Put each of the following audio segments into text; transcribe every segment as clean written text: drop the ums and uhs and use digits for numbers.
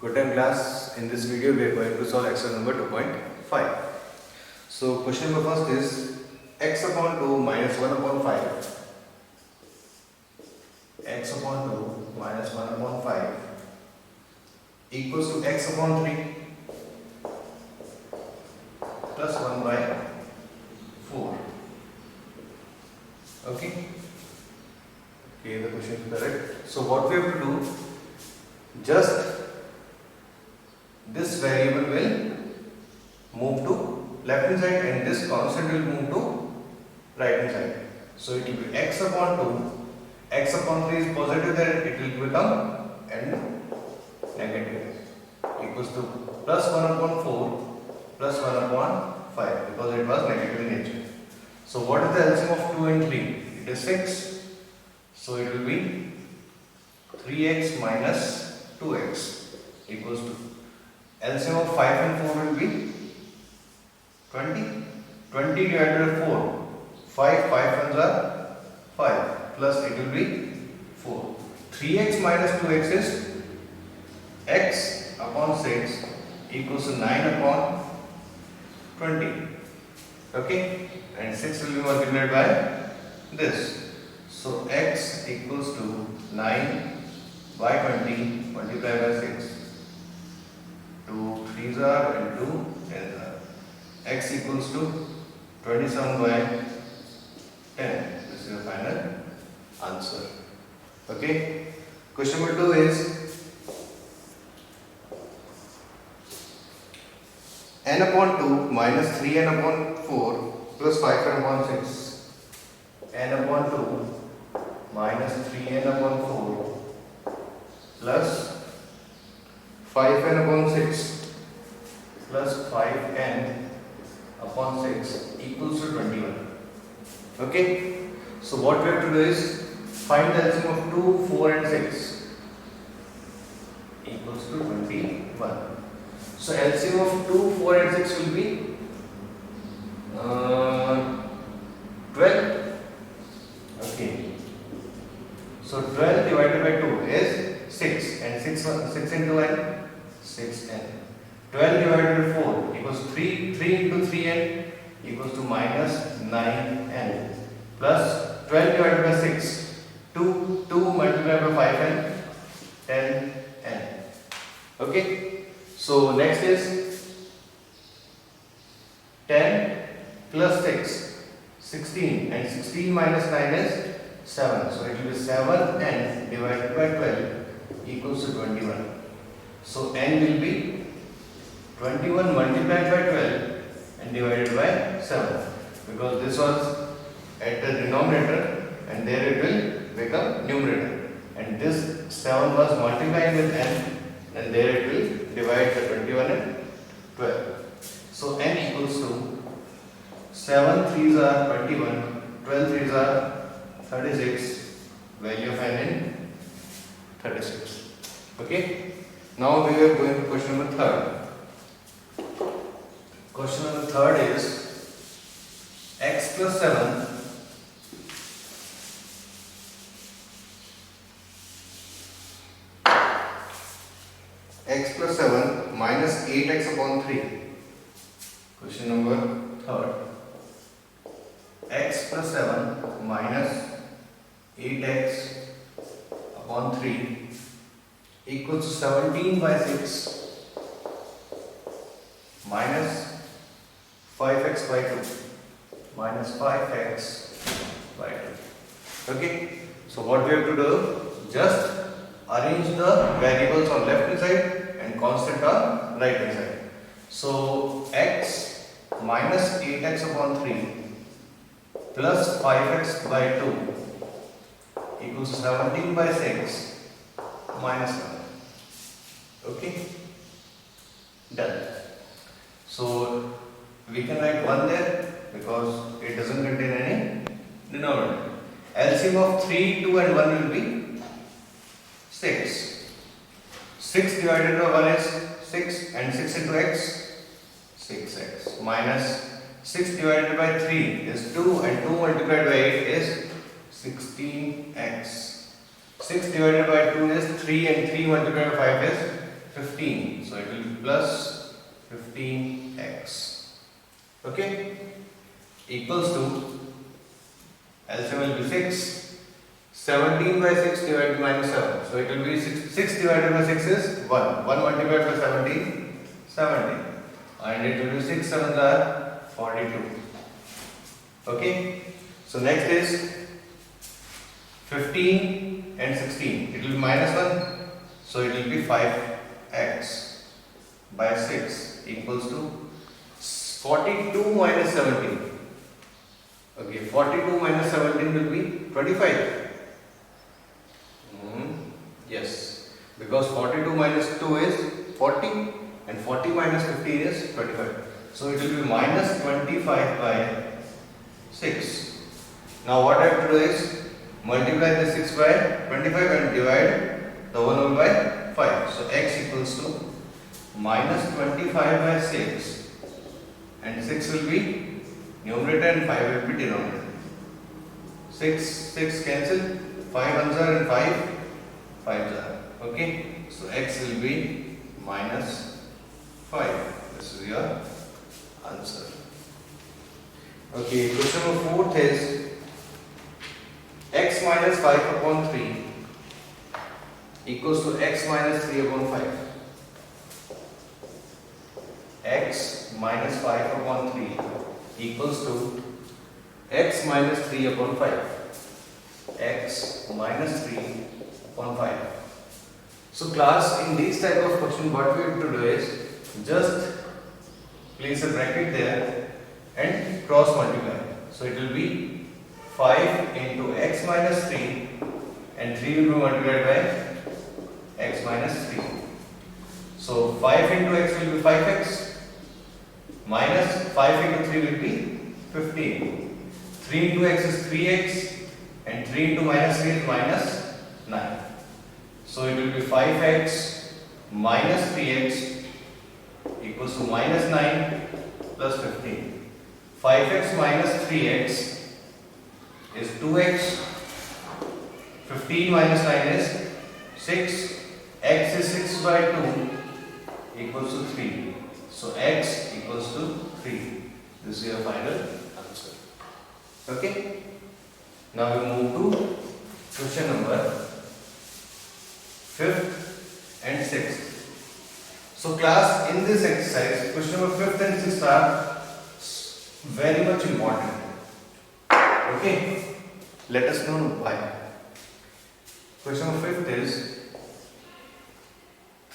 Good time class. In this video we are going to solve exercise number 2.5. So question number first is x upon 2 minus 1 upon 5. X upon 2 minus 1 upon 5 equals to x upon 3 plus 1 by 4. Okay, the question is correct. So what we have to do, just this variable will move to left hand side and this constant will move to right hand side. So it will be x upon 2, x upon 3 is positive, then it will become and negative, equals to plus 1 upon 4 plus 1 upon 5 because it was negative in nature. So what is the LCM of 2 and 3? It is 6. So it will be 3x minus 2x equals to LCM of 5 and 4 will be 20. 20 divided by 4. 5 ones are 5 plus it will be 4. 3x minus 2x is x upon 6 equals to 9 upon 20. Okay, and 6 will be multiplied by this. So x equals to 9 by 20 multiplied by 6. 2 3s are and 2 10s are. X equals to 27 by 10. This is the final answer. Okay. Question number 2 is n upon 2 minus 3n upon 4 plus 5n upon 6. n upon 2 minus 3n upon 4 plus 5n upon 6 plus 5n upon 6 equals to 21. Okay. So what we have to do is find the LCM of 2, 4 and 6 equals to 21. So LCM of 2, 4 and 6 will be 12. Okay. So 12 divided by 2 is 6 and 6 into n 6n. 12 divided by 4 equals 3. 3 into 3n equals to minus 9n plus 12 divided by 6. 2 multiplied by 5n 10n. Okay. So next is 10 plus 6 16 and 16 minus 9 is 7. So it will be 7n divided by 12 equals to 21. So n will be 21 multiplied by 12 and divided by 7 because this was at the denominator and there it will become numerator, and this 7 was multiplying with n and there it will divide the 21 and 12. So n equals to 7 3s are 21, 12 3s are 36, value of n in 36. Okay. Now we are going to question number 3rd. Question number 3rd is x plus 7 x plus 7 minus 8x upon 3. Question number 3rd. X plus 7 minus 8x upon 3 equals to 17 by 6 minus 5x by 2 minus 5x by 2. Okay. So what we have to do, just arrange the variables on left hand side and constant on right hand side. So x minus 8x upon 3 plus 5x by 2 equals 17 by 6 minus 1. Okay. Done. So we can write 1 there because it doesn't contain any denominator. LCM of 3, 2 and 1 will be 6. 6 divided by 1 is 6 and 6 into x 6x minus 6 divided by 3 is 2 and 2 multiplied by 8 is 16x. 6 divided by 2 is 3 and 3 multiplied by 5 is 15. So it will be plus 15x. Okay, equals to LCM will be 6. 17 by 6 divided by minus 7. So it will be 6 divided by 6 is 1. 1 multiplied by 17, 70. And it will be 6 7 are 42. Okay. So next is 15 and 16. It will be minus 1. So it will be 5x by 6 equals to 42 minus 17. Okay, 42 minus 17 will be 25. Yes, because 42 minus 2 is 40 and 40 minus 15 is 25. So it will be minus 25 by 6. Now what I have to do is multiply the 6 by 25 and divide the whole number by 5. So x equals to minus 25 by 6 and 6 will be numerator and 5 will be denominator. 6 cancel, 5 ones are and 5 5s are. Okay, so x will be minus 5. This is your answer. Okay, question number 4 is x minus 5 upon 3 equals to x minus 3 upon 5. X minus 5 upon 3 equals to x minus 3 upon 5. X minus 3 upon 5. So class, in this type of question what we have to do is just place a bracket there and cross multiply. So it will be 5 into x minus 3 and 3 will be multiplied by x minus 3. So 5 into x will be 5x minus 5 into 3 will be 15. 3 into x is 3x and 3 into minus 3 is minus 9. So it will be 5x minus 3x equals to minus 9 plus 15. 5x minus 3x is 2x. 15 minus 9 is 6. X is 6 by 2 equals to 3. So x equals to 3. This is your final answer. Okay. Now we move to question number 5th and 6th. So class, in this exercise, question number 5th and 6th are very much important. Okay. Let us know why. Question number 5th is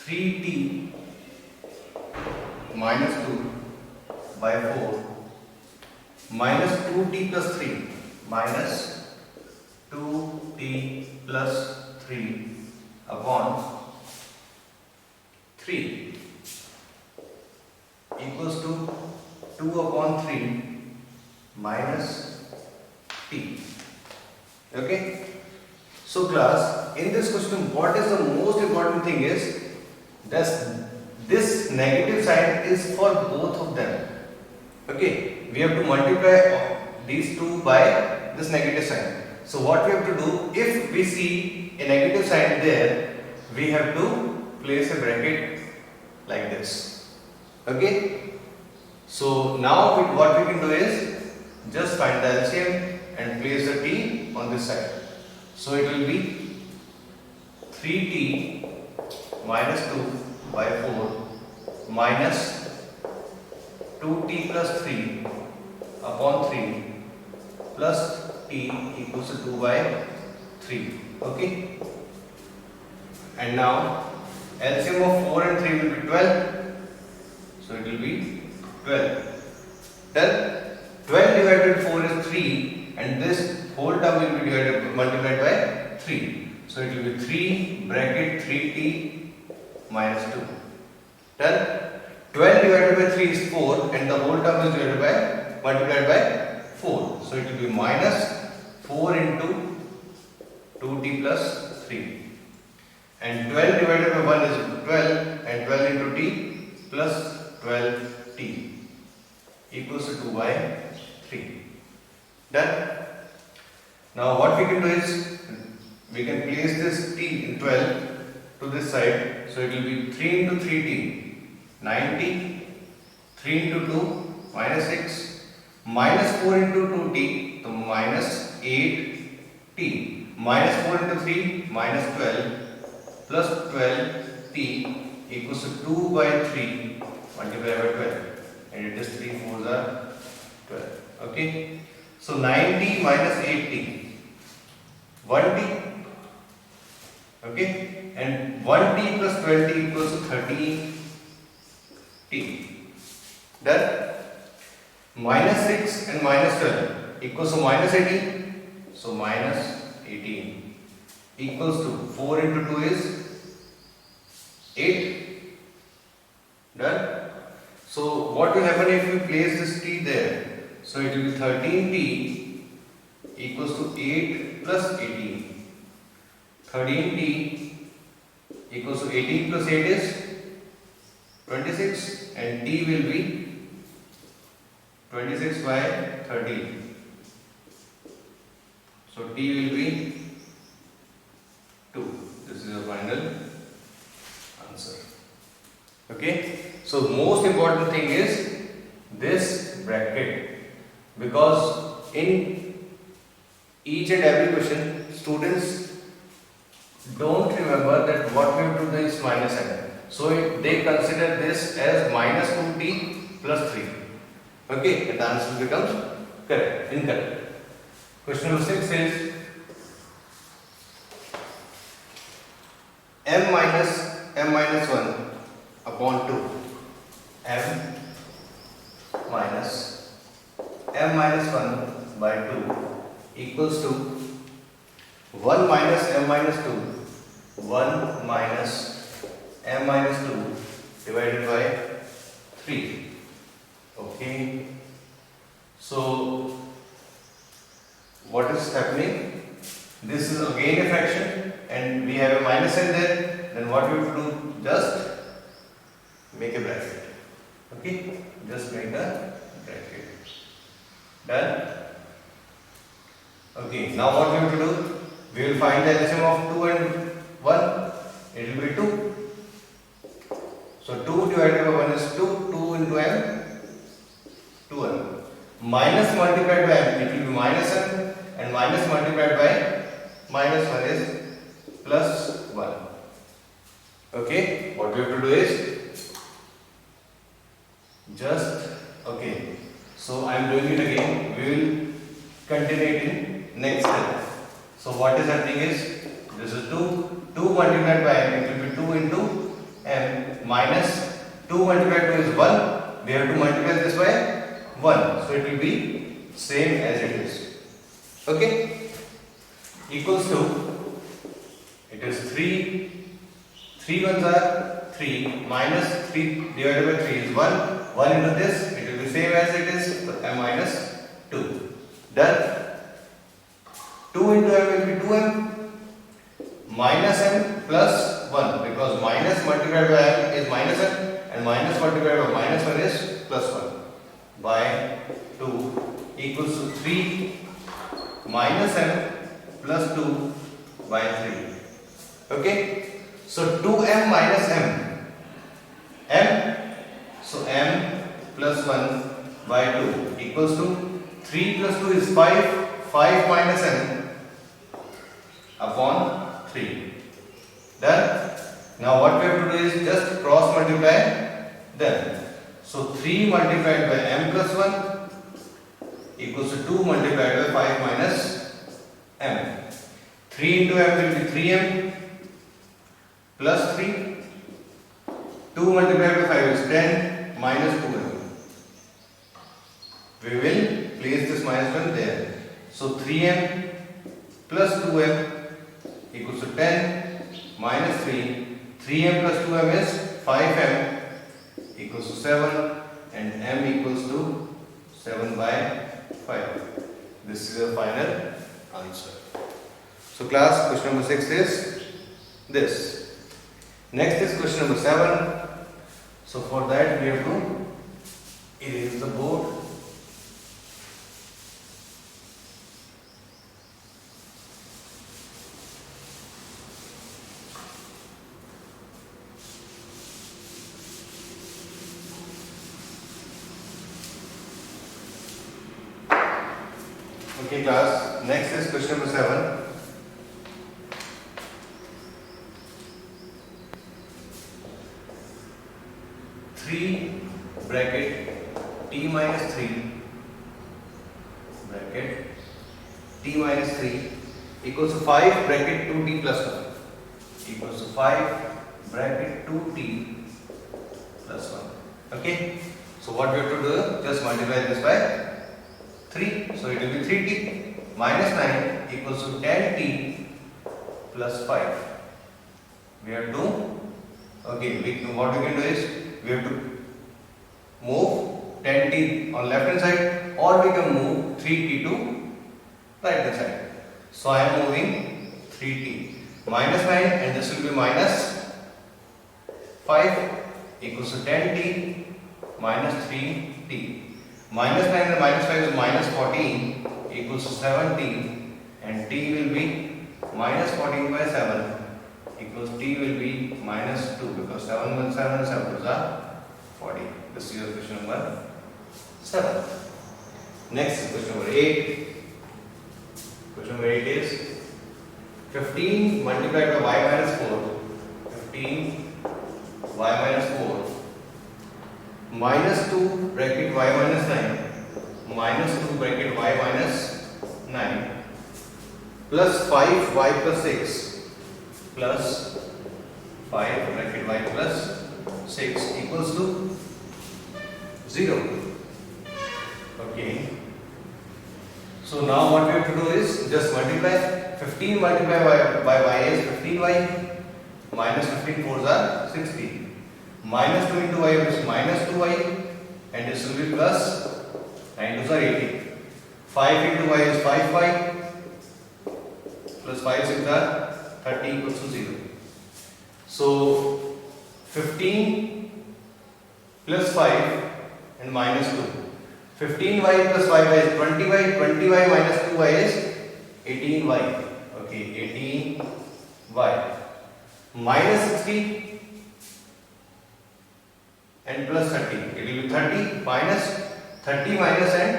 3t minus 2 by 4 minus 2t plus 3 minus 2t plus 3 upon 3 equals to 2 upon 3 minus t. Okay. So class, in this question what is the most important thing is this negative sign is for both of them. Okay, we have to multiply these two by this negative sign. So what we have to do, if we see a negative sign there, we have to place a bracket like this. Okay. So now what we can do is just find the LCM and place the t on this side. So it will be 3t minus 2 by 4 minus 2t plus 3 upon 3 plus t equals to 2 by 3. Okay. And now LCM of 4 and 3 will be 12. So it will be 12. Then 12 divided by 4 is 3 and this whole term will be multiplied by 3. So it will be 3 bracket 3t minus 2. Then 12 divided by 3 is 4 and the whole term is multiplied by 4. So it will be minus 4 into 2t plus 3. And 12 divided by 1 is 12 and 12 into t plus 12t equals to 2 by 3. Done. Now what we can do is we can place this t in 12 to this side. So it will be 3 into 3t, 90, 3 into 2, minus 6, minus 4 into 2t, so minus 8t, minus 4 into 3, minus 12, plus 12t equals to 2 by 3 multiplied by 12, and it is 3 4s are 12. Okay, so 90 minus 8t, 1t. Okay, and 1t plus 20 equals to 13t. Done. Minus 6 and minus 12 equals to minus 18. So minus 18 equals to 4 into 2 is 8. Done. So what will happen if we place this t there? So it will be 13t equals to 8 plus 18. 13t equals to 18 plus 8 is 26, and t will be 26 by 13. So t will be 2. This is the final answer. Okay. So most important thing is this bracket, because in each and every question students don't remember that what we have to do is minus n. So they consider this as minus 2t plus 3. Okay, and the answer becomes correct, incorrect. Question number 6 is m minus 1 upon 2. m minus 1 by 2 equals to 1 minus m minus 2. 1 minus m minus 2 divided by 3. Okay. So what is happening? This is again a fraction and we have a minus n there. Then what we have to do? Just make a bracket. Okay. Just make a bracket. Done. Okay. Now what we have to do? We will find the LCM of 2 and 1. It will be 2. So 2 divided by 1 is 2. 2 into m, 2m. Minus multiplied by m, it will be minus m, and minus multiplied by minus 1 is plus 1. Okay, what we have to do is just, okay, so I am doing it again. We will continue it in next step. So what is happening is, this is 2. 2 multiplied by m, it will be 2 into m, minus 2 multiplied by 2 is 1. We have to multiply this by 1. So it will be same as it is. Okay. Equals to, it is 3. 3 ones are 3. Minus 3 divided by 3 is 1. 1 into this, it will be same as it is, m minus 2. Done. 2 into m will be 2m. Minus m plus 1, because minus multiplied by m is minus m and minus multiplied by minus 1 is plus 1, by 2 equals to 3 minus m plus 2 by 3. Okay. So 2m minus m. So m plus 1 by 2 equals to 3 plus 2 is 5. 5 minus m upon 3. Done. Now what we have to do is just cross multiply them. So 3 multiplied by m plus 1 equals to 2 multiplied by 5 minus m. 3 into m will be 3m plus 3. 2 multiplied by 5 is 10 minus 2m. We will place this minus 1 there. So 3m plus 2m equals to 10 minus 3. 3m plus 2m is 5m equals to 7, and m equals to 7 by 5. This is the final answer. So class, question number 6 is this. Next is question number 7. So for that we have to erase the board. Okay class, next is question number 7. Three bracket t minus 3 bracket t minus 3 equals to 5 bracket 2t plus 1 equals to 5 bracket 2t plus 1. Okay, so what we have to do, just multiply this by 3, so it will be 3t minus 9 equals to 10t plus 5. We have to, okay, what we can do is we have to move 10t on left hand side, or we can move 3t to right hand side. So I am moving 3t minus 9 and this will be minus 5 equals to 10t minus 3t. Minus 9 and minus 5 is minus 14 equals to 7t, and t will be minus 14 by 7 equals t will be minus 2, because 7 1 7 and 7 2 are 40. This is your question number 7. Next is question number 8. Question number 8 is 15 multiplied by y minus 4. 15 y minus 4 minus 2 bracket y minus 9 minus 2 bracket y minus 9 plus 5 y plus 6 plus 5 bracket y plus 6 equals to 0. Okay. So now what we have to do is just multiply. 15 multiplied by y is 15y, minus 15 4s are 60. Minus 2 into y is minus 2y, and this will be plus 9 2s are 80. 5 into y is 5y, plus 5 6 are 30 equals to 0. So 15 plus 5 and minus 2. 15y plus 5y is 20y, 20y minus 2y is 18y. Okay, 18y minus 60 and plus 30. It will be 30 minus 30 minus and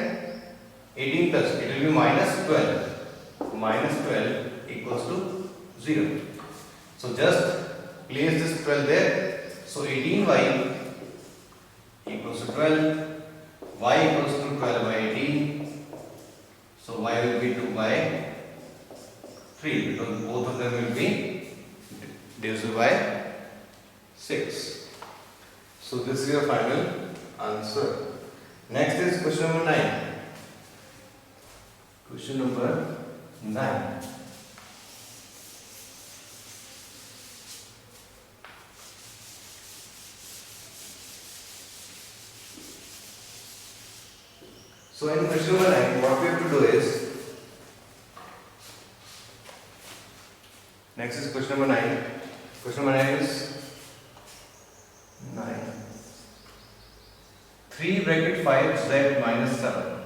18 plus. It will be minus 12. Minus 12 equals to 0. So just place this 12 there. So 18y equals to 12. Y equals to 12 by 18. So y will be 2 by 3, because both of them will be divisible by 6. So this is your final answer. Next is question number 9. Question number 9. So in question number 9, what we have to do is, next is question number 9. Question number 9 is 9. 3 bracket 5 z minus 7.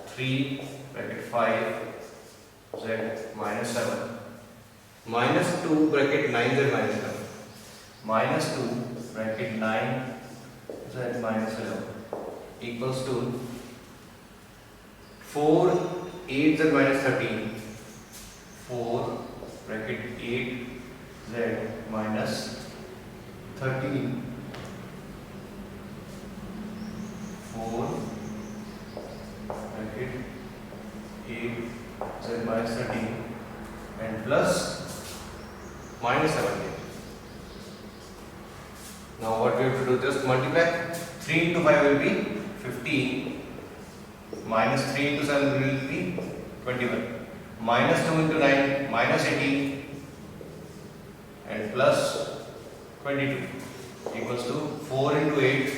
3 bracket 5 z minus 7. Minus 2 bracket 9 z minus 7. Minus 2 bracket 9 z minus 11 equals to 4 8 z minus 13. 4 bracket 8 z minus 13. 4 bracket 8 z minus 13 and plus minus 17. Now what we have to do, just multiply. 3 into 5 will be 15. Minus 3 into 7 will be 21. Minus 2 into 9 minus 18 and plus 22 equals to 4 into 8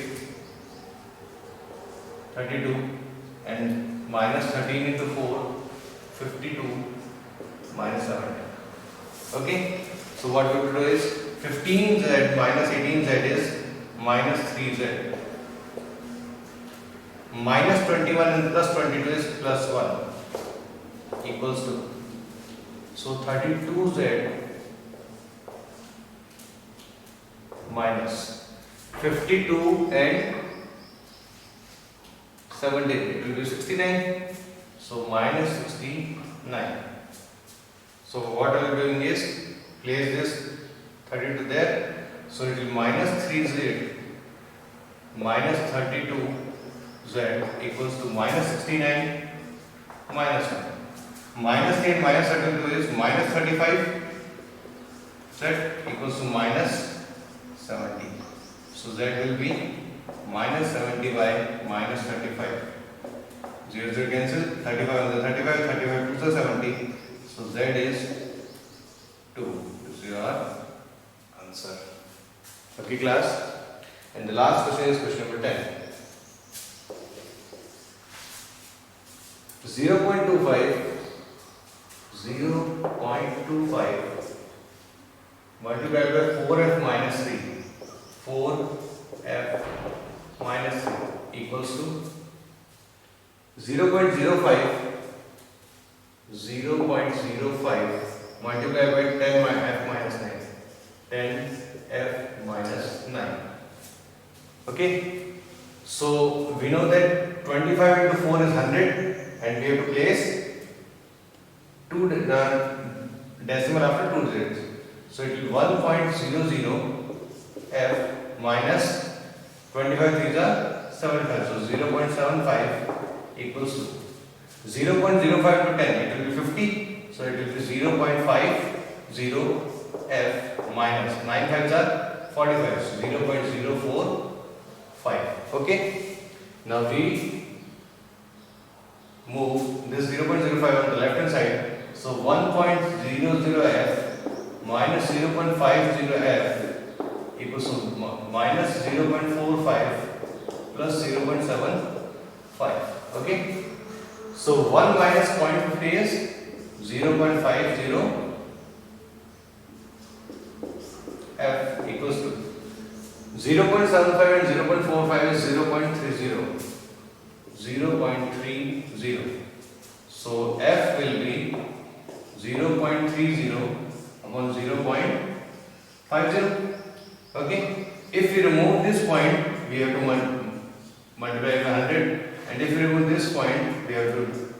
32 and minus 13 into 4 52 minus 7. Okay, so what we will do is 15z minus 18z is minus 3z. Minus 21 and plus 22 is plus 1 equals to, so 32z minus 52 and 17, it will be 69. So minus 69. So what I am doing is place this 32 there. So it will minus 3z minus 32z equals to minus 69 minus 1. Minus 3 and minus 32 is minus 35 z equals to minus 70. So z will be minus 70 by minus 35. 0 0 cancel, 35 on the 35, 35 to the 70. So z is 2. This is your answer. Okay class. And the last question is question number 10. 0.25 multiplied by 4f minus 3. 4f minus 3 equals to 0.05 multiplied by 10f minus 9. 10f minus 9. Okay. So we know that 25 into 4 is 100 and we have to place two decimal after 2 digits. So it will be 1.00 f minus 25 3s are 75. So 0.75 equals to 0.05 to 10. It will be 50. So it will be 0.50 f minus 9 5s are 45. So 0.045. Okay. Now we move this 0.05 on the left hand side. So 1.00 f minus 0.50 f equals to minus 0.45 plus 0.75. Okay. So 1 minus 0.50 is 0.50 f equals to 0.75 and 0.45 is 0.30. 0.30. So f will be 0.30 upon 0.50. Okay. If we remove this point, we have to multiply by 100, and if we remove this point, we have to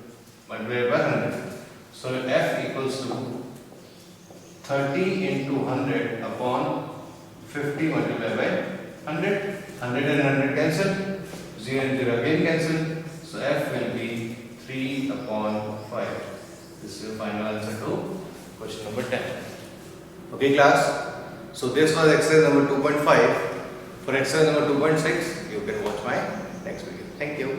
multiply by 100. So f equals to 30 into 100 upon 50 multiplied by 100. 100 and 100 cancel. 0 and 0 again cancel. So f will be 3 upon 5. This is the final answer to question number 10. Okay class. So this was exercise number 2.5. For exercise number 2.6, you can watch my next video. Thank you.